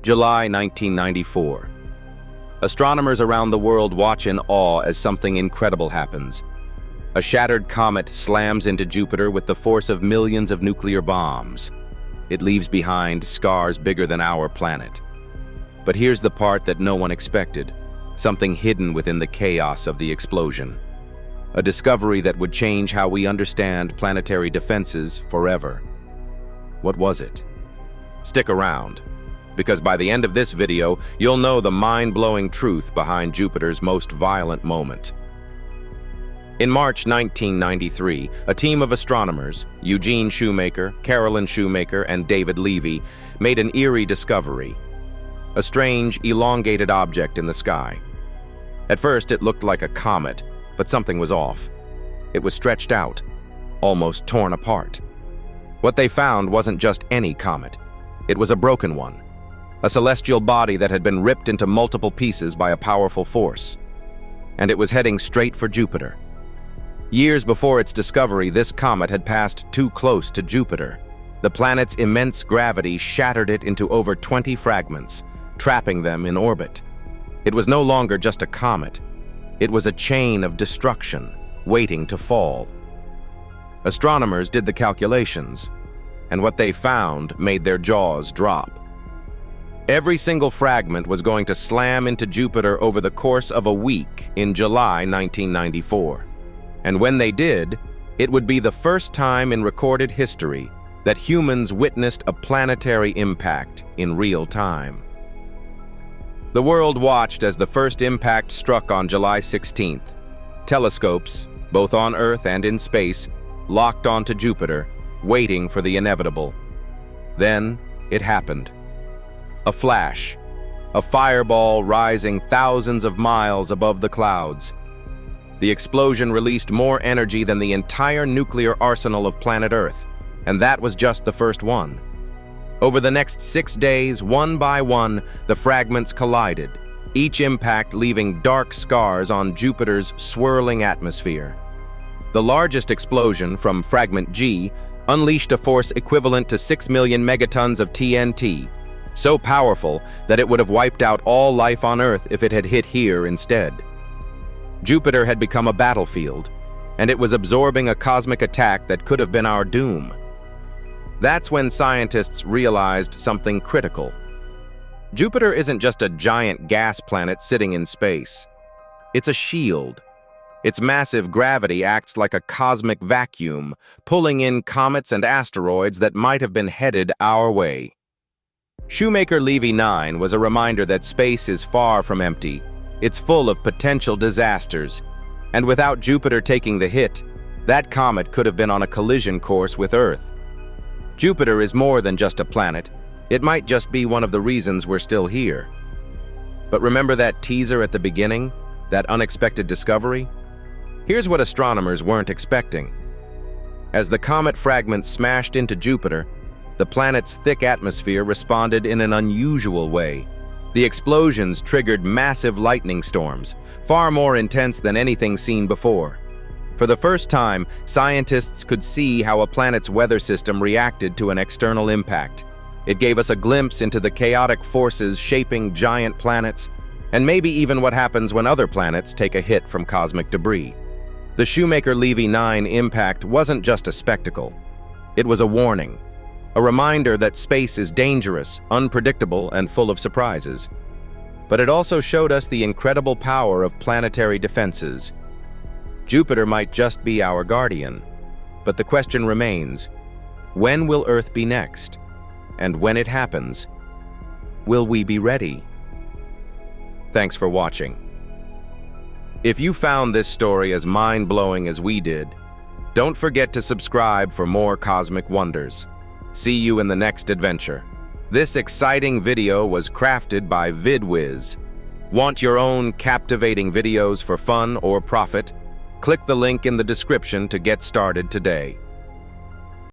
July 1994. Astronomers around the world watch in awe as something incredible happens. A shattered comet slams into Jupiter with the force of millions of nuclear bombs. It leaves behind scars bigger than our planet. But here's the part that no one expected, something hidden within the chaos of the explosion. A discovery that would change how we understand planetary defenses forever. What was it? Stick around, because by the end of this video, you'll know the mind-blowing truth behind Jupiter's most violent moment. In March 1993, a team of astronomers, Eugene Shoemaker, Carolyn Shoemaker, and David Levy, made an eerie discovery. A strange, elongated object in the sky. At first, it looked like a comet, but something was off. It was stretched out, almost torn apart. What they found wasn't just any comet. It was a broken one. A celestial body that had been ripped into multiple pieces by a powerful force. And it was heading straight for Jupiter. Years before its discovery, this comet had passed too close to Jupiter. The planet's immense gravity shattered it into over 20 fragments, trapping them in orbit. It was no longer just a comet. It was a chain of destruction, waiting to fall. Astronomers did the calculations, and what they found made their jaws drop. Every single fragment was going to slam into Jupiter over the course of a week in July 1994. And when they did, it would be the first time in recorded history that humans witnessed a planetary impact in real time. The world watched as the first impact struck on July 16th. Telescopes, both on Earth and in space, locked onto Jupiter, waiting for the inevitable. Then it happened. A flash, a fireball rising thousands of miles above the clouds. The explosion released more energy than the entire nuclear arsenal of planet Earth, and that was just the first one. Over the next 6 days, one by one, the fragments collided, each impact leaving dark scars on Jupiter's swirling atmosphere. The largest explosion, from Fragment G, unleashed a force equivalent to 6 million megatons of TNT, so powerful that it would have wiped out all life on Earth if it had hit here instead. Jupiter had become a battlefield, and it was absorbing a cosmic attack that could have been our doom. That's when scientists realized something critical. Jupiter isn't just a giant gas planet sitting in space. It's a shield. Its massive gravity acts like a cosmic vacuum, pulling in comets and asteroids that might have been headed our way. Shoemaker Levy 9 was a reminder that space is far from empty. It's full of potential disasters. And without Jupiter taking the hit, that comet could have been on a collision course with Earth. Jupiter is more than just a planet. It might just be one of the reasons we're still here. But remember that teaser at the beginning? That unexpected discovery? Here's what astronomers weren't expecting. As the comet fragments smashed into Jupiter, the planet's thick atmosphere responded in an unusual way. The explosions triggered massive lightning storms, far more intense than anything seen before. For the first time, scientists could see how a planet's weather system reacted to an external impact. It gave us a glimpse into the chaotic forces shaping giant planets, and maybe even what happens when other planets take a hit from cosmic debris. The Shoemaker Levy 9 impact wasn't just a spectacle. It was a warning, a reminder that space is dangerous, unpredictable, and full of surprises. But it also showed us the incredible power of planetary defenses. Jupiter might just be our guardian, but the question remains, when will Earth be next? And when it happens, will we be ready? Thanks for watching. If you found this story as mind-blowing as we did, don't forget to subscribe for more cosmic wonders. See you in the next adventure. This exciting video was crafted by VidWiz. Want your own captivating videos for fun or profit? Click the link in the description to get started today.